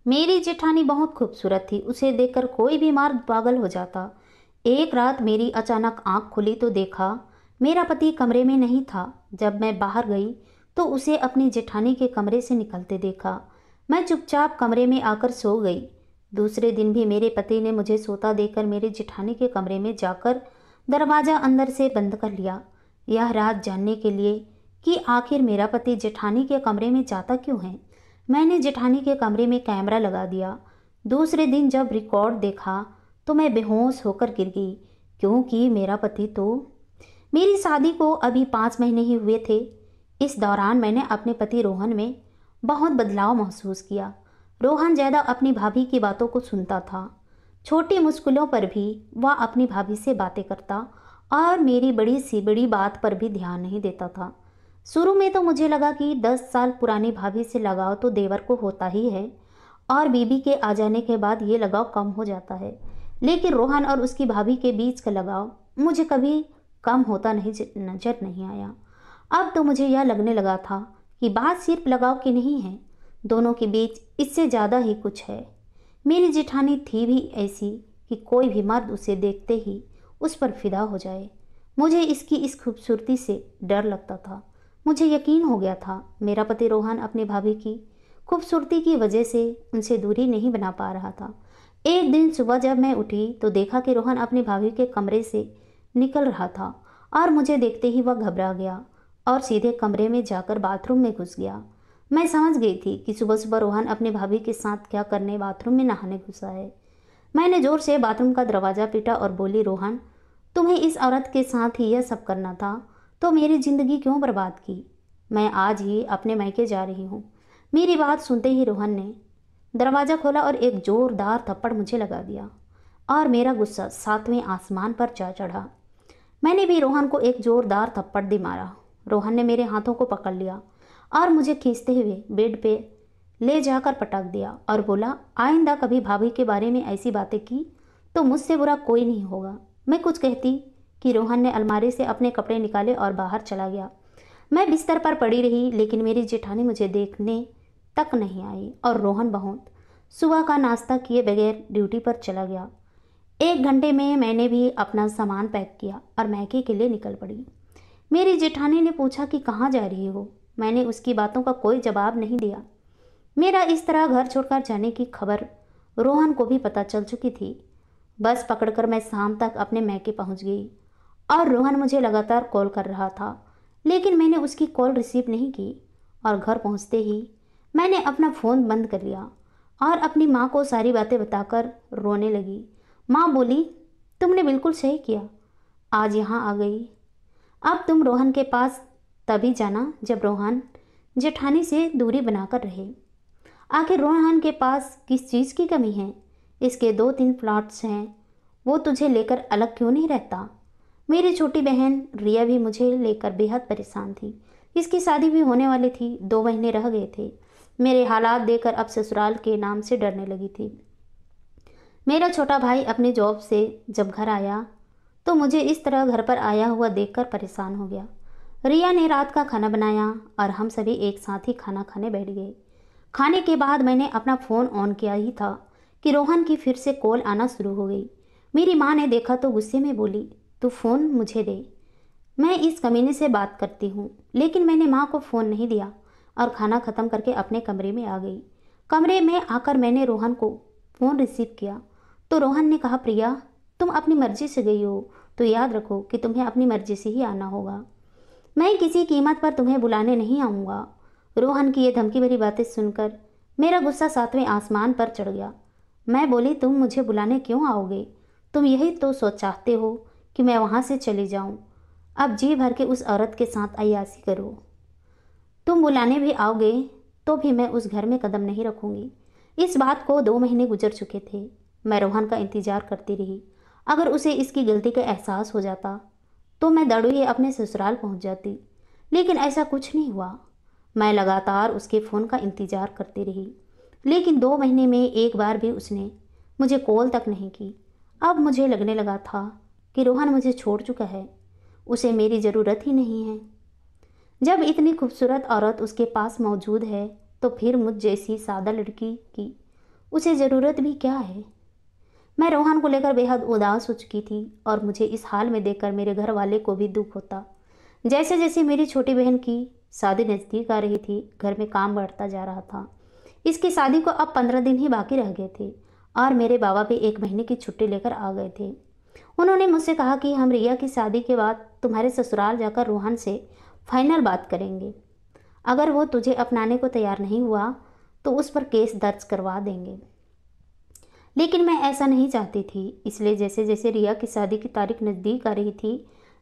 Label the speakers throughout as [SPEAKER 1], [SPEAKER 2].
[SPEAKER 1] मेरी जेठानी बहुत खूबसूरत थी, उसे देखकर कोई भी मर्द पागल हो जाता। एक रात मेरी अचानक आंख खुली तो देखा मेरा पति कमरे में नहीं था। जब मैं बाहर गई तो उसे अपनी जेठानी के कमरे से निकलते देखा। मैं चुपचाप कमरे में आकर सो गई। दूसरे दिन भी मेरे पति ने मुझे सोता देखकर मेरी जेठानी के कमरे में जाकर दरवाज़ा अंदर से बंद कर लिया। यह रात जानने के लिए कि आखिर मेरा पति जेठानी के कमरे में जाता क्यों है, मैंने जेठानी के कमरे में कैमरा लगा दिया। दूसरे दिन जब रिकॉर्ड देखा तो मैं बेहोश होकर गिर गई, क्योंकि मेरा पति तो मेरी शादी को अभी 5 महीने ही हुए थे। इस दौरान मैंने अपने पति रोहन में बहुत बदलाव महसूस किया। रोहन ज़्यादा अपनी भाभी की बातों को सुनता था। छोटी मुश्किलों पर भी वह अपनी भाभी से बातें करता और मेरी बड़ी सी बड़ी बात पर भी ध्यान नहीं देता था। शुरू में तो मुझे लगा कि 10 साल पुरानी भाभी से लगाव तो देवर को होता ही है और बीबी के आ जाने के बाद ये लगाव कम हो जाता है। लेकिन रोहन और उसकी भाभी के बीच का लगाव मुझे कभी कम होता नहीं नजर नहीं आया। अब तो मुझे यह लगने लगा था कि बात सिर्फ लगाव की नहीं है, दोनों के बीच इससे ज़्यादा ही कुछ है। मेरी जेठानी थी भी ऐसी कि कोई भी मर्द उसे देखते ही उस पर फिदा हो जाए। मुझे इसकी इस खूबसूरती से डर लगता था। मुझे यकीन हो गया था मेरा पति रोहन अपनी भाभी की खूबसूरती की वजह से उनसे दूरी नहीं बना पा रहा था। एक दिन सुबह जब मैं उठी तो देखा कि रोहन अपनी भाभी के कमरे से निकल रहा था और मुझे देखते ही वह घबरा गया और सीधे कमरे में जाकर बाथरूम में घुस गया। मैं समझ गई थी कि सुबह सुबह रोहन अपनी भाभी के साथ क्या करने बाथरूम में नहाने घुसा है। मैंने जोर से बाथरूम का दरवाज़ा पीटा और बोली, रोहन, तुम्हें इस औरत के साथ ही यह सब करना था तो मेरी ज़िंदगी क्यों बर्बाद की? मैं आज ही अपने मायके जा रही हूँ। मेरी बात सुनते ही रोहन ने दरवाज़ा खोला और एक ज़ोरदार थप्पड़ मुझे लगा दिया और मेरा गुस्सा 7वें आसमान पर जा चढ़ा। मैंने भी रोहन को एक ज़ोरदार थप्पड़ दे मारा। रोहन ने मेरे हाथों को पकड़ लिया और मुझे खींचते हुए बेड पे ले जाकर पटक दिया और बोला, आइंदा कभी भाभी के बारे में ऐसी बातें की तो मुझसे बुरा कोई नहीं होगा। मैं कुछ कहती कि रोहन ने अलमारी से अपने कपड़े निकाले और बाहर चला गया। मैं बिस्तर पर पड़ी रही, लेकिन मेरी जेठानी मुझे देखने तक नहीं आई और रोहन बहुत सुबह का नाश्ता किए बगैर ड्यूटी पर चला गया। 1 घंटे में मैंने भी अपना सामान पैक किया और मैके के लिए निकल पड़ी। मेरी जेठानी ने पूछा कि कहाँ जा रही हो। मैंने उसकी बातों का कोई जवाब नहीं दिया। मेरा इस तरह घर छोड़कर जाने की खबर रोहन को भी पता चल चुकी थी। बस पकड़कर मैं शाम तक अपने मैके पहुंच गई और रोहन मुझे लगातार कॉल कर रहा था, लेकिन मैंने उसकी कॉल रिसीव नहीं की और घर पहुंचते ही मैंने अपना फ़ोन बंद कर लिया और अपनी माँ को सारी बातें बताकर रोने लगी। माँ बोली, तुमने बिल्कुल सही किया, आज यहाँ आ गई। अब तुम रोहन के पास तभी जाना जब रोहन जेठानी से दूरी बनाकर रहे। आखिर रोहन के पास किस चीज़ की कमी है? इसके 2-3 प्लॉट्स हैं, वो तुझे लेकर अलग क्यों नहीं रहता? मेरी छोटी बहन रिया भी मुझे लेकर बेहद परेशान थी। इसकी शादी भी होने वाली थी, 2 महीने रह गए थे। मेरे हालात देखकर अब ससुराल के नाम से डरने लगी थी। मेरा छोटा भाई अपने जॉब से जब घर आया तो मुझे इस तरह घर पर आया हुआ देखकर परेशान हो गया। रिया ने रात का खाना बनाया और हम सभी एक साथ ही खाना खाने बैठ गए। खाने के बाद मैंने अपना फ़ोन ऑन किया ही था कि रोहन की फिर से कॉल आना शुरू हो गई। मेरी माँ ने देखा तो गुस्से में बोली, तू फ़ोन मुझे दे, मैं इस कमीने से बात करती हूँ। लेकिन मैंने माँ को फ़ोन नहीं दिया और खाना ख़त्म करके अपने कमरे में आ गई। कमरे में आकर मैंने रोहन को फ़ोन रिसीव किया तो रोहन ने कहा, प्रिया, तुम अपनी मर्ज़ी से गई हो तो याद रखो कि तुम्हें अपनी मर्ज़ी से ही आना होगा। मैं किसी कीमत पर तुम्हें बुलाने नहीं आऊँगा। रोहन की ये धमकी भरी बातें सुनकर मेरा गुस्सा 7वें आसमान पर चढ़ गया। मैं बोली, तुम मुझे बुलाने क्यों आओगे? तुम यही तो सोच चाहते हो कि मैं वहाँ से चली जाऊँ। अब जी भर के उस औरत के साथ अय्याशी करो। तुम बुलाने भी आओगे तो भी मैं उस घर में कदम नहीं रखूँगी। इस बात को 2 महीने गुजर चुके थे। मैं रोहन का इंतज़ार करती रही। अगर उसे इसकी गलती का एहसास हो जाता तो मैं दौड़े अपने ससुराल पहुंच जाती, लेकिन ऐसा कुछ नहीं हुआ। मैं लगातार उसके फ़ोन का इंतज़ार करती रही, लेकिन 2 महीने में एक बार भी उसने मुझे कॉल तक नहीं की। अब मुझे लगने लगा था कि रोहन मुझे छोड़ चुका है, उसे मेरी ज़रूरत ही नहीं है। जब इतनी खूबसूरत औरत उसके पास मौजूद है तो फिर मुझ जैसी सादा लड़की की उसे ज़रूरत भी क्या है। मैं रोहन को लेकर बेहद उदास हो चुकी थी और मुझे इस हाल में देखकर मेरे घर वाले को भी दुख होता। जैसे जैसे मेरी छोटी बहन की शादी नज़दीक आ रही थी, घर में काम बढ़ता जा रहा था। इसकी शादी को अब 15 दिन ही बाकी रह गए थे और मेरे बाबा भी 1 महीने की छुट्टी लेकर आ गए थे। उन्होंने मुझसे कहा कि हम रिया की शादी के बाद तुम्हारे ससुराल जाकर रोहन से फाइनल बात करेंगे। अगर वो तुझे अपनाने को तैयार नहीं हुआ तो उस पर केस दर्ज करवा देंगे। लेकिन मैं ऐसा नहीं चाहती थी, इसलिए जैसे जैसे रिया की शादी की तारीख नज़दीक आ रही थी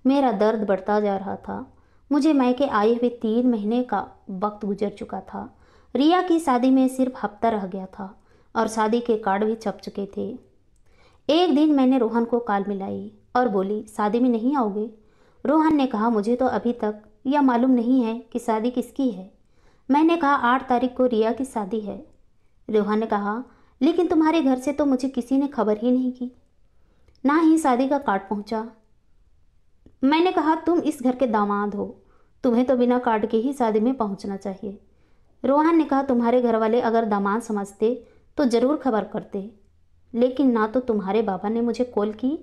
[SPEAKER 1] मेरा दर्द बढ़ता जा रहा था। मुझे मायके आए हुए 3 महीने का वक्त गुजर चुका था। रिया की शादी में सिर्फ हफ्ता रह गया था और शादी के कार्ड भी छप चुके थे। एक दिन मैंने रोहन को कॉल मिलाई और बोली, शादी में नहीं आओगे? रोहन ने कहा, मुझे तो अभी तक यह मालूम नहीं है कि शादी किसकी है। मैंने कहा, 8 तारीख को रिया की शादी है। रोहन ने कहा, लेकिन तुम्हारे घर से तो मुझे किसी ने खबर ही नहीं की, ना ही शादी का कार्ड पहुंचा। मैंने कहा, तुम इस घर के दामाद हो, तुम्हें तो बिना कार्ड के ही शादी में पहुंचना चाहिए। रोहन ने कहा, तुम्हारे घर वाले अगर दामाद समझते तो ज़रूर खबर करते, लेकिन ना तो तुम्हारे बाबा ने मुझे कॉल की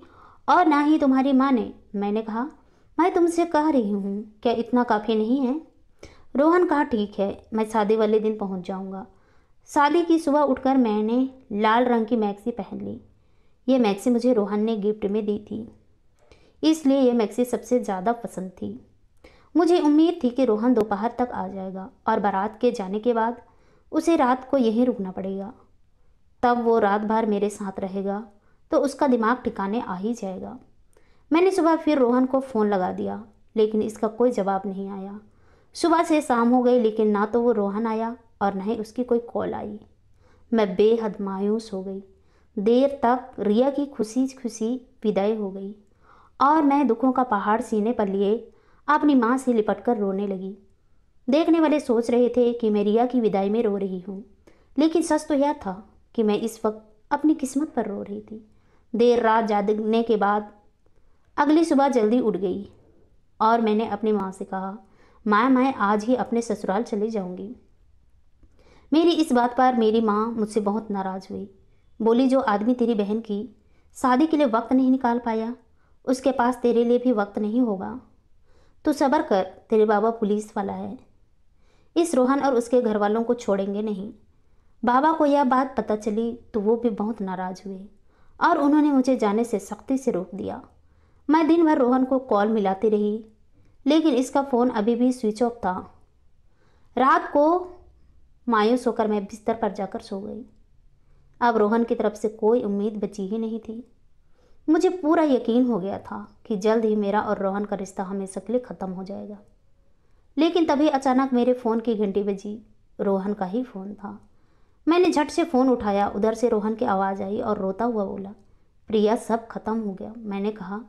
[SPEAKER 1] और ना ही तुम्हारी माँ ने। मैंने कहा, मैं तुमसे कह रही हूँ, क्या इतना काफ़ी नहीं है? रोहन कहा, ठीक है, मैं शादी वाले दिन पहुँच जाऊँगा। शादी की सुबह उठकर मैंने लाल रंग की मैक्सी पहन ली। ये मैक्सी मुझे रोहन ने गिफ्ट में दी थी, इसलिए यह मैक्सी सबसे ज़्यादा पसंद थी। मुझे उम्मीद थी कि रोहन दोपहर तक आ जाएगा और बारात के जाने के बाद उसे रात को यहीं रुकना पड़ेगा। तब वो रात भर मेरे साथ रहेगा तो उसका दिमाग ठिकाने आ ही जाएगा। मैंने सुबह फिर रोहन को फ़ोन लगा दिया, लेकिन इसका कोई जवाब नहीं आया। सुबह से शाम हो गई, लेकिन ना तो वो रोहन आया और न ही उसकी कोई कॉल आई। मैं बेहद मायूस हो गई। देर तक रिया की खुशी खुशी विदाई हो गई और मैं दुखों का पहाड़ सीने पर लिए अपनी माँ से लिपटकर रोने लगी। देखने वाले सोच रहे थे कि मैं रिया की विदाई में रो रही हूँ, लेकिन सच तो यह था कि मैं इस वक्त अपनी किस्मत पर रो रही थी। देर रात जागने के बाद अगली सुबह जल्दी उठ गई और मैंने अपनी माँ से कहा, माँ, मैं आज ही अपने ससुराल चली जाऊँगी। मेरी इस बात पर मेरी माँ मुझसे बहुत नाराज़ हुई। बोली, जो आदमी तेरी बहन की शादी के लिए वक्त नहीं निकाल पाया, उसके पास तेरे लिए भी वक्त नहीं होगा। तू सब्र कर, तेरे बाबा पुलिस वाला है। इस रोहन और उसके घर वालों को छोड़ेंगे नहीं। बाबा को यह बात पता चली तो वो भी बहुत नाराज़ हुए और उन्होंने मुझे जाने से सख्ती से रोक दिया। मैं दिन भर रोहन को कॉल मिलाती रही, लेकिन इसका फ़ोन अभी भी स्विच ऑफ था। रात को मायूस होकर मैं बिस्तर पर जाकर सो गई। अब रोहन की तरफ से कोई उम्मीद बची ही नहीं थी। मुझे पूरा यकीन हो गया था कि जल्द ही मेरा और रोहन का रिश्ता हमेशा के लिए ख़त्म हो जाएगा। लेकिन तभी अचानक मेरे फ़ोन की घंटी बजी। रोहन का ही फ़ोन था। मैंने झट से फ़ोन उठाया। उधर से रोहन की आवाज़ आई और रोता हुआ बोला, प्रिया, सब खत्म हो गया। मैंने कहा,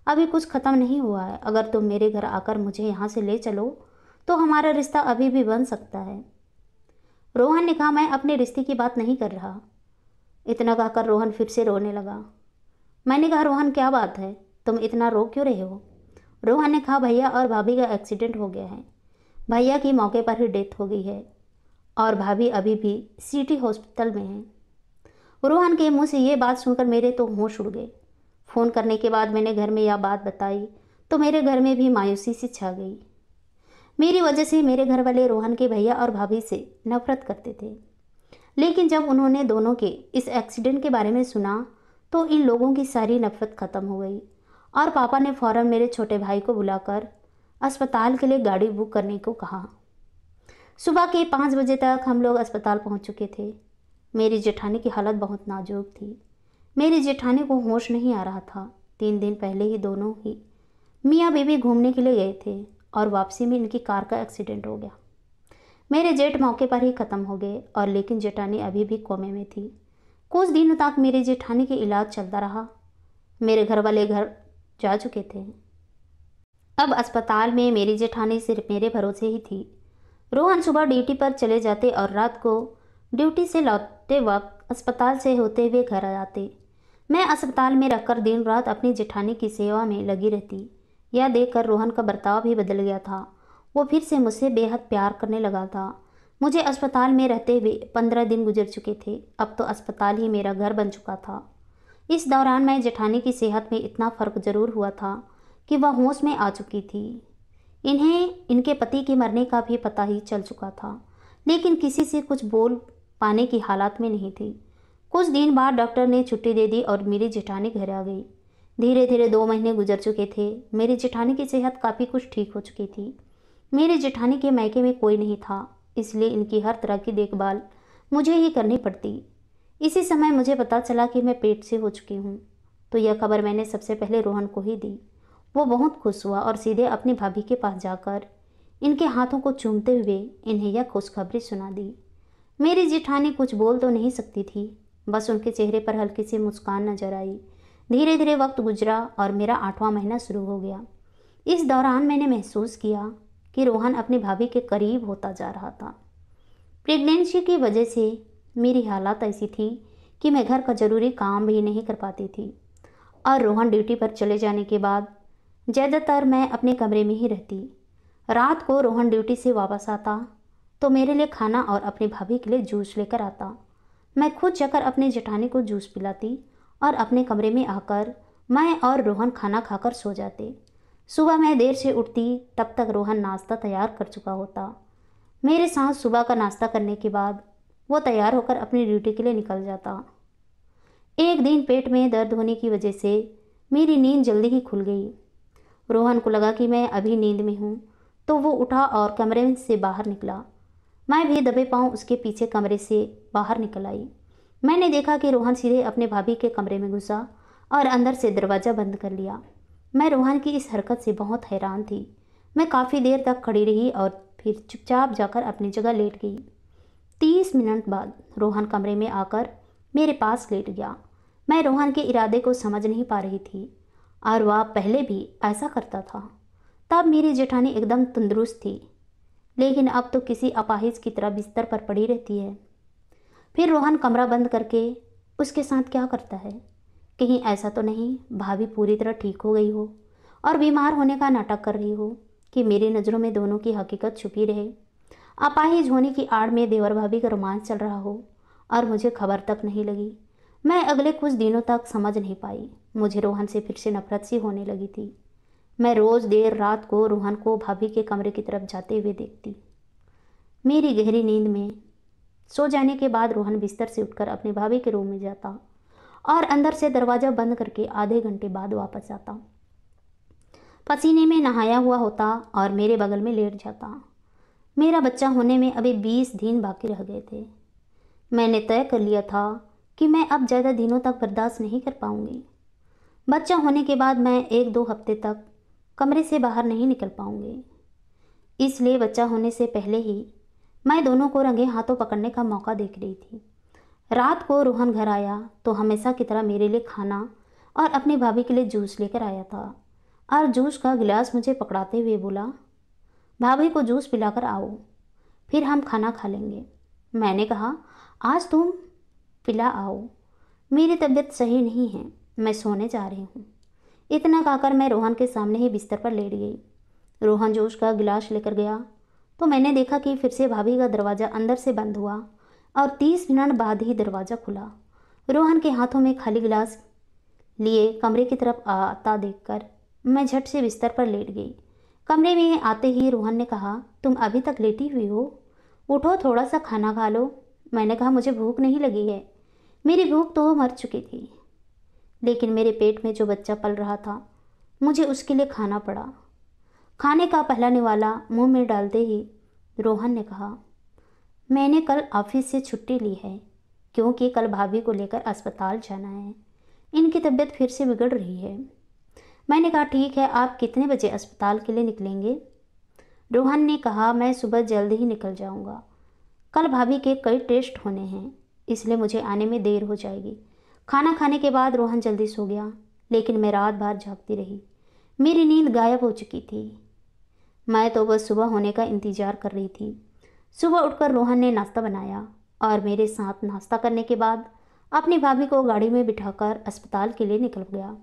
[SPEAKER 1] अभी कुछ ख़त्म नहीं हुआ है। अगर तुम मेरे घर आकर मुझे यहाँ से ले चलो तो हमारा रिश्ता अभी भी बन सकता है। रोहन ने कहा, मैं अपने रिश्ते की बात नहीं कर रहा। इतना कहकर रोहन फिर से रोने लगा। मैंने कहा, रोहन, क्या बात है, तुम इतना रो क्यों रहे हो? रोहन ने कहा, भैया और भाभी का एक्सीडेंट हो गया है। भैया की मौके पर ही डेथ हो गई है और भाभी अभी भी सिटी हॉस्पिटल में है। रोहन के मुंह से ये बात सुनकर मेरे तो होश उड़ गए। फ़ोन करने के बाद मैंने घर में यह बात बताई तो मेरे घर में भी मायूसी सी छा गई। मेरी वजह से मेरे घर वाले रोहन के भैया और भाभी से नफरत करते थे, लेकिन जब उन्होंने दोनों के इस एक्सीडेंट के बारे में सुना तो इन लोगों की सारी नफरत ख़त्म हो गई और पापा ने फ़ौरन मेरे छोटे भाई को बुलाकर अस्पताल के लिए गाड़ी बुक करने को कहा। सुबह के 5 बजे तक हम लोग अस्पताल पहुंच चुके थे। मेरी जेठानी की हालत बहुत नाजुक थी। मेरी जेठानी को होश नहीं आ रहा था। 3 दिन पहले ही दोनों ही मियाँ बीवी घूमने के लिए गए थे और वापसी में इनकी कार का एक्सीडेंट हो गया। मेरे जेठ मौके पर ही ख़त्म हो गए और लेकिन जेठानी अभी भी कोमे में थी। कुछ दिनों तक मेरी जेठानी के इलाज चलता रहा। मेरे घर वाले घर जा चुके थे। अब अस्पताल में मेरी जेठानी सिर्फ मेरे भरोसे ही थी। रोहन सुबह ड्यूटी पर चले जाते और रात को ड्यूटी से लौटते वक्त अस्पताल से होते हुए घर आ जाते। मैं अस्पताल में रखकर दिन रात अपनी जेठानी की सेवा में लगी रहती। यह देखकर रोहन का बर्ताव भी बदल गया था। वो फिर से मुझसे बेहद प्यार करने लगा था। मुझे अस्पताल में रहते हुए 15 दिन गुजर चुके थे। अब तो अस्पताल ही मेरा घर बन चुका था। इस दौरान मैं जेठानी की सेहत में इतना फ़र्क ज़रूर हुआ था कि वह होश में आ चुकी थी। इन्हें इनके पति के मरने का भी पता ही चल चुका था, लेकिन किसी से कुछ बोल पाने की हालत में नहीं थी। कुछ दिन बाद डॉक्टर ने छुट्टी दे दी और मेरी जेठानी घर आ गई। धीरे धीरे 2 महीने गुजर चुके थे। मेरी जेठानी की सेहत काफ़ी कुछ ठीक हो चुकी थी। मेरी जेठानी के मायके में कोई नहीं था, इसलिए इनकी हर तरह की देखभाल मुझे ही करनी पड़ती। इसी समय मुझे पता चला कि मैं पेट से हो चुकी हूँ, तो यह खबर मैंने सबसे पहले रोहन को ही दी। वो बहुत खुश हुआ और सीधे अपनी भाभी के पास जाकर इनके हाथों को चूमते हुए इन्हें यह खुशखबरी सुना दी। मेरी जेठानी कुछ बोल तो नहीं सकती थी, बस उनके चेहरे पर हल्की सी मुस्कान नजर आई। धीरे धीरे वक्त गुजरा और मेरा 8वां महीना शुरू हो गया। इस दौरान मैंने महसूस किया कि रोहन अपनी भाभी के करीब होता जा रहा था। प्रेगनेंसी की वजह से मेरी हालत ऐसी थी कि मैं घर का ज़रूरी काम भी नहीं कर पाती थी, और रोहन ड्यूटी पर चले जाने के बाद ज़्यादातर मैं अपने कमरे में ही रहती। रात को रोहन ड्यूटी से वापस आता तो मेरे लिए खाना और अपनी भाभी के लिए जूस लेकर आता। मैं खुद जाकर अपनी जेठानी को जूस पिलाती और अपने कमरे में आकर मैं और रोहन खाना खाकर सो जाते। सुबह मैं देर से उठती, तब तक रोहन नाश्ता तैयार कर चुका होता। मेरे साथ सुबह का नाश्ता करने के बाद वो तैयार होकर अपनी ड्यूटी के लिए निकल जाता। एक दिन पेट में दर्द होने की वजह से मेरी नींद जल्दी ही खुल गई। रोहन को लगा कि मैं अभी नींद में हूँ, तो वो उठा और कमरे से बाहर निकला। मैं भी दबे पांव उसके पीछे कमरे से बाहर निकल आई। मैंने देखा कि रोहन सीधे अपने भाभी के कमरे में घुसा और अंदर से दरवाज़ा बंद कर लिया। मैं रोहन की इस हरकत से बहुत हैरान थी। मैं काफ़ी देर तक खड़ी रही और फिर चुपचाप जाकर अपनी जगह लेट गई। 30 मिनट बाद रोहन कमरे में आकर मेरे पास लेट गया। मैं रोहन के इरादे को समझ नहीं पा रही थी, और वह पहले भी ऐसा करता था। तब मेरी जेठानी एकदम तंदुरुस्त थी, लेकिन अब तो किसी अपाहिज की तरह बिस्तर पर पड़ी रहती है। फिर रोहन कमरा बंद करके उसके साथ क्या करता है? कहीं ऐसा तो नहीं भाभी पूरी तरह ठीक हो गई हो और बीमार होने का नाटक कर रही हो कि मेरी नज़रों में दोनों की हकीकत छुपी रहे। अपाहिज होने की आड़ में देवर भाभी का रोमांस चल रहा हो और मुझे खबर तक नहीं लगी। मैं अगले कुछ दिनों तक समझ नहीं पाई। मुझे रोहन से फिर से नफरत सी होने लगी थी। मैं रोज़ देर रात को रोहन को भाभी के कमरे की तरफ जाते हुए देखती। मेरी गहरी नींद में सो जाने के बाद रोहन बिस्तर से उठकर अपनी भाभी के रूम में जाता और अंदर से दरवाज़ा बंद करके आधे घंटे बाद वापस आता। पसीने में नहाया हुआ होता और मेरे बगल में लेट जाता। मेरा बच्चा होने में अभी 20 दिन बाकी रह गए थे। मैंने तय कर लिया था कि मैं अब ज़्यादा दिनों तक बर्दाश्त नहीं कर पाऊंगी। बच्चा होने के बाद मैं 1-2 हफ्ते तक कमरे से बाहर नहीं निकल पाऊंगी। इसलिए बच्चा होने से पहले ही मैं दोनों को रंगे हाथों पकड़ने का मौका देख रही थी। रात को रोहन घर आया तो हमेशा की तरह मेरे लिए खाना और अपनी भाभी के लिए जूस लेकर आया था, और जूस का गिलास मुझे पकड़ाते हुए बोला, भाभी को जूस पिलाकर आओ, फिर हम खाना खा लेंगे। मैंने कहा, आज तुम पिला आओ, मेरी तबीयत सही नहीं है, मैं सोने जा रही हूँ। इतना कहकर मैं रोहन के सामने ही बिस्तर पर लेट गई। रोहन जूस का गिलास लेकर गया तो मैंने देखा कि फिर से भाभी का दरवाज़ा अंदर से बंद हुआ और 30 मिनट बाद ही दरवाज़ा खुला। रोहन के हाथों में खाली गिलास लिए कमरे की तरफ आता देखकर मैं झट से बिस्तर पर लेट गई। कमरे में आते ही रोहन ने कहा, तुम अभी तक लेटी हुई हो, उठो थोड़ा सा खाना खा लो। मैंने कहा, मुझे भूख नहीं लगी है, मेरी भूख तो मर चुकी थी, लेकिन मेरे पेट में जो बच्चा पल रहा था मुझे उसके लिए खाना पड़ा। खाने का पहला निवाला मुंह में डालते ही रोहन ने कहा, मैंने कल ऑफिस से छुट्टी ली है क्योंकि कल भाभी को लेकर अस्पताल जाना है, इनकी तबीयत फिर से बिगड़ रही है। मैंने कहा, ठीक है, आप कितने बजे अस्पताल के लिए निकलेंगे? रोहन ने कहा, मैं सुबह जल्द ही निकल जाऊंगा, कल भाभी के कई टेस्ट होने हैं, इसलिए मुझे आने में देर हो जाएगी। खाना खाने के बाद रोहन जल्दी सो गया, लेकिन मैं रात भर जागती रही। मेरी नींद गायब हो चुकी थी। मैं तो बस सुबह होने का इंतज़ार कर रही थी। सुबह उठकर रोहन ने नाश्ता बनाया और मेरे साथ नाश्ता करने के बाद अपनी भाभी को गाड़ी में बिठाकर अस्पताल के लिए निकल गया।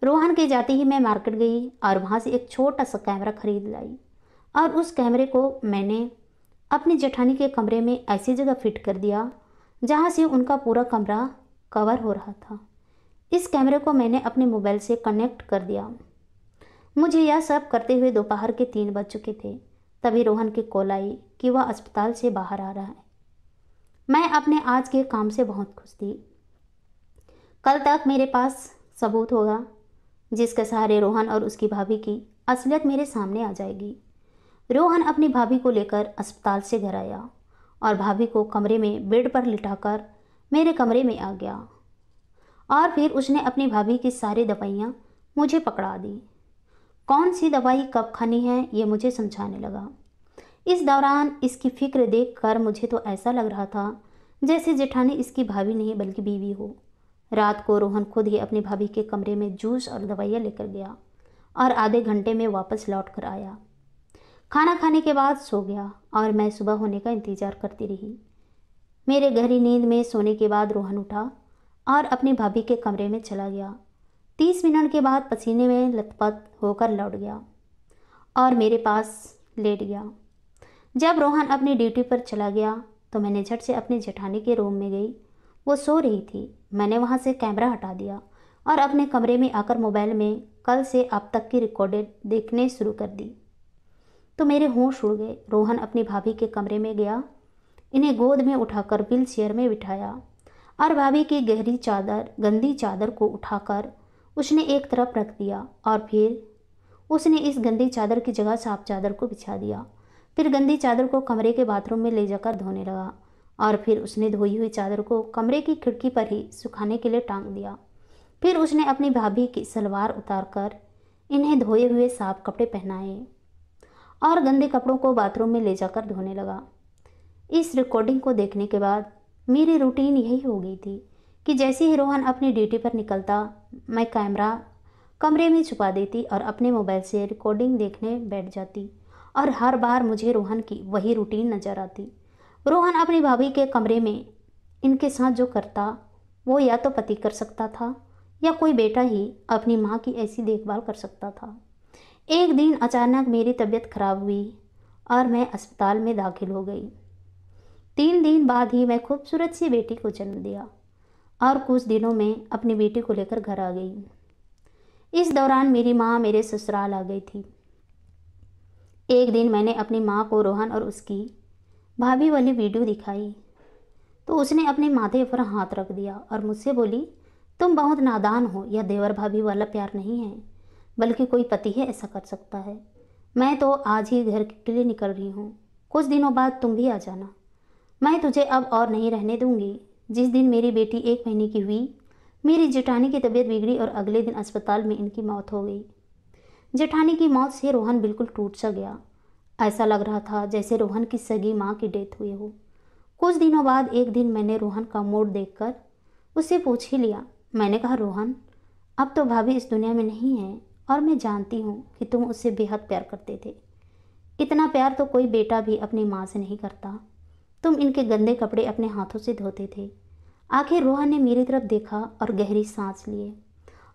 [SPEAKER 1] रोहन के जाते ही मैं मार्केट गई और वहाँ से एक छोटा सा कैमरा खरीद लाई और उस कैमरे को मैंने अपनी जेठानी के कमरे में ऐसी जगह फिट कर दिया जहाँ से उनका पूरा कमरा कवर हो रहा था। इस कैमरे को मैंने अपने मोबाइल से कनेक्ट कर दिया। मुझे यह सब करते हुए दोपहर के 3 बज चुके थे। तभी रोहन की कॉल आई कि वह अस्पताल से बाहर आ रहा है। मैं अपने आज के काम से बहुत खुश थी। कल तक मेरे पास सबूत होगा जिसके सहारे रोहन और उसकी भाभी की असलियत मेरे सामने आ जाएगी। रोहन अपनी भाभी को लेकर अस्पताल से घर आया और भाभी को कमरे में बेड पर लिटाकर मेरे कमरे में आ गया और फिर उसने अपनी भाभी की सारी दवाइयाँ मुझे पकड़ा दी। कौन सी दवाई कब खानी है ये मुझे समझाने लगा। इस दौरान इसकी फिक्र देखकर मुझे तो ऐसा लग रहा था जैसे जेठानी इसकी भाभी नहीं बल्कि बीवी हो। रात को रोहन खुद ही अपनी भाभी के कमरे में जूस और दवाइयाँ लेकर गया और आधे घंटे में वापस लौट कर आया। खाना खाने के बाद सो गया और मैं सुबह होने का इंतज़ार करती रही। मेरे गहरी नींद में सोने के बाद रोहन उठा और अपनी भाभी के कमरे में चला गया। 30 मिनट के बाद पसीने में लथपथ होकर लौट गया और मेरे पास लेट गया। जब रोहन अपनी ड्यूटी पर चला गया तो मैंने झट से अपनी जेठानी के रूम में गई। वो सो रही थी। मैंने वहाँ से कैमरा हटा दिया और अपने कमरे में आकर मोबाइल में कल से अब तक की रिकॉर्डेड देखने शुरू कर दी तो मेरे होश उड़ गए। रोहन अपनी भाभी के कमरे में गया, इन्हें गोद में उठाकर व्हील चेयर में बिठाया और भाभी की गंदी चादर को उठाकर उसने एक तरफ रख दिया और फिर उसने इस गंदी चादर की जगह साफ चादर को बिछा दिया। फिर गंदी चादर को कमरे के बाथरूम में ले जाकर धोने लगा और फिर उसने धोई हुई चादर को कमरे की खिड़की पर ही सुखाने के लिए टांग दिया। फिर उसने अपनी भाभी की सलवार उतारकर इन्हें धोए हुए साफ कपड़े पहनाए और गंदे कपड़ों को बाथरूम में ले जाकर धोने लगा। इस रिकॉर्डिंग को देखने के बाद मेरी रूटीन यही हो गई थी कि जैसे ही रोहन अपनी ड्यूटी पर निकलता मैं कैमरा कमरे में छुपा देती और अपने मोबाइल से रिकॉर्डिंग देखने बैठ जाती और हर बार मुझे रोहन की वही रूटीन नज़र आती। रोहन अपनी भाभी के कमरे में इनके साथ जो करता वो या तो पति कर सकता था या कोई बेटा ही अपनी माँ की ऐसी देखभाल कर सकता था। एक दिन अचानक मेरी तबीयत खराब हुई और मैं अस्पताल में दाखिल हो गई। 3 दिन बाद ही मैं खूबसूरत सी बेटी को जन्म दिया और कुछ दिनों में अपनी बेटी को लेकर घर आ गई। इस दौरान मेरी माँ मेरे ससुराल आ गई थी। एक दिन मैंने अपनी माँ को रोहन और उसकी भाभी वाली वीडियो दिखाई तो उसने अपने माथे पर हाथ रख दिया और मुझसे बोली, तुम बहुत नादान हो, यह देवर भाभी वाला प्यार नहीं है बल्कि कोई पति है ऐसा कर सकता है। मैं तो आज ही घर के लिए निकल रही हूँ, कुछ दिनों बाद तुम भी आ जाना। मैं तुझे अब और नहीं रहने दूंगी। जिस दिन मेरी बेटी 1 महीने की हुई मेरी जेठानी की तबीयत बिगड़ी और अगले दिन अस्पताल में इनकी मौत हो गई। जेठानी की मौत से रोहन बिल्कुल टूट सा गया। ऐसा लग रहा था जैसे रोहन की सगी माँ की डेथ हुई हो। कुछ दिनों बाद एक दिन मैंने रोहन का मूड देखकर उससे पूछ ही लिया। मैंने कहा, रोहन अब तो भाभी इस दुनिया में नहीं है और मैं जानती हूँ कि तुम उससे बेहद प्यार करते थे। इतना प्यार तो कोई बेटा भी अपनी माँ से नहीं करता। तुम इनके गंदे कपड़े अपने हाथों से धोते थे। आखिर रोहन ने मेरी तरफ देखा और गहरी सांस लिए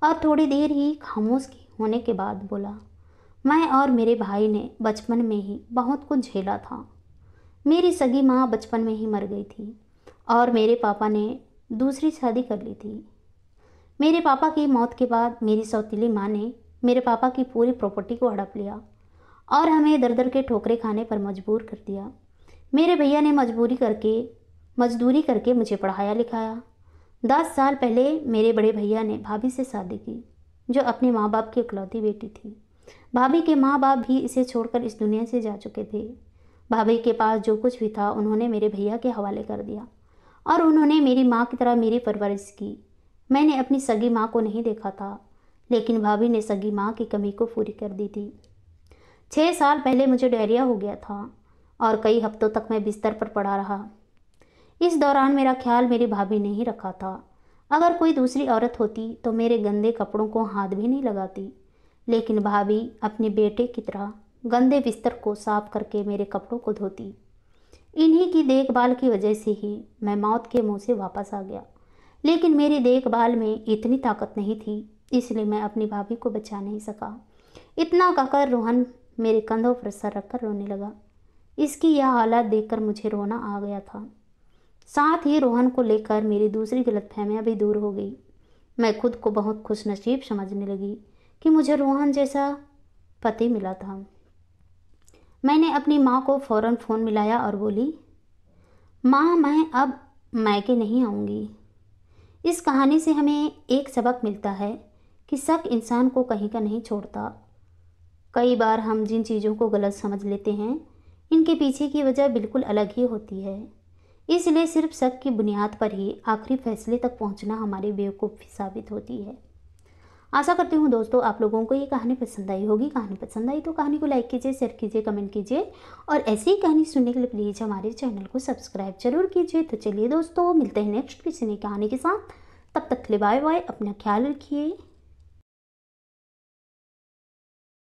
[SPEAKER 1] और थोड़ी देर ही खामोश होने के बाद बोला, मैं और मेरे भाई ने बचपन में ही बहुत कुछ झेला था। मेरी सगी माँ बचपन में ही मर गई थी और मेरे पापा ने दूसरी शादी कर ली थी। मेरे पापा की मौत के बाद मेरी सौतीली माँ ने मेरे पापा की पूरी प्रॉपर्टी को हड़प लिया और हमें दर दर के ठोकरे खाने पर मजबूर कर दिया। मेरे भैया ने मजदूरी करके मुझे पढ़ाया लिखाया। 10 साल पहले मेरे बड़े भैया ने भाभी से शादी की जो अपने माँ बाप की इकलौती बेटी थी। भाभी के माँ बाप भी इसे छोड़कर इस दुनिया से जा चुके थे। भाभी के पास जो कुछ भी था उन्होंने मेरे भैया के हवाले कर दिया और उन्होंने मेरी माँ की तरह मेरी परवरिश की। मैंने अपनी सगी माँ को नहीं देखा था लेकिन भाभी ने सगी माँ की कमी को पूरी कर दी थी। 6 साल पहले मुझे डायरिया हो गया था और कई हफ्तों तक मैं बिस्तर पर पड़ा रहा। इस दौरान मेरा ख्याल मेरी भाभी ने ही रखा था। अगर कोई दूसरी औरत होती तो मेरे गंदे कपड़ों को हाथ भी नहीं लगाती, लेकिन भाभी अपने बेटे की तरह गंदे बिस्तर को साफ करके मेरे कपड़ों को धोती। इन्हीं की देखभाल की वजह से ही मैं मौत के मुंह से वापस आ गया, लेकिन मेरी देखभाल में इतनी ताकत नहीं थी, इसलिए मैं अपनी भाभी को बचा नहीं सका। इतना कहकर रोहन मेरे कंधों पर सर रखकर रोने लगा। इसकी यह हालत देखकर मुझे रोना आ गया था। साथ ही रोहन को लेकर मेरी दूसरी गलतफहमियां भी दूर हो गई। मैं खुद को बहुत खुशनसीब समझने लगी कि मुझे रोहन जैसा पति मिला था। मैंने अपनी माँ को फ़ौरन फ़ोन मिलाया और बोली, माँ मैं अब मायके नहीं आऊँगी। इस कहानी से हमें एक सबक मिलता है कि शक इंसान को कहीं का नहीं छोड़ता। कई बार हम जिन चीज़ों को गलत समझ लेते हैं, इनके पीछे की वजह बिल्कुल अलग ही होती है। इसलिए सिर्फ शक की बुनियाद पर ही आखिरी फैसले तक पहुंचना हमारी बेवकूफ़ी साबित होती है। आशा करती हूँ दोस्तों आप लोगों को ये कहानी पसंद आई होगी। कहानी पसंद आई तो कहानी को लाइक कीजिए, शेयर कीजिए, कमेंट कीजिए और ऐसी ही कहानी सुनने के लिए प्लीज़ हमारे चैनल को सब्सक्राइब जरूर कीजिए। तो चलिए दोस्तों मिलते हैं नेक्स्ट किसी नई कहानी के साथ। तब तक के लिए बाय बाय, अपना ख्याल रखिए।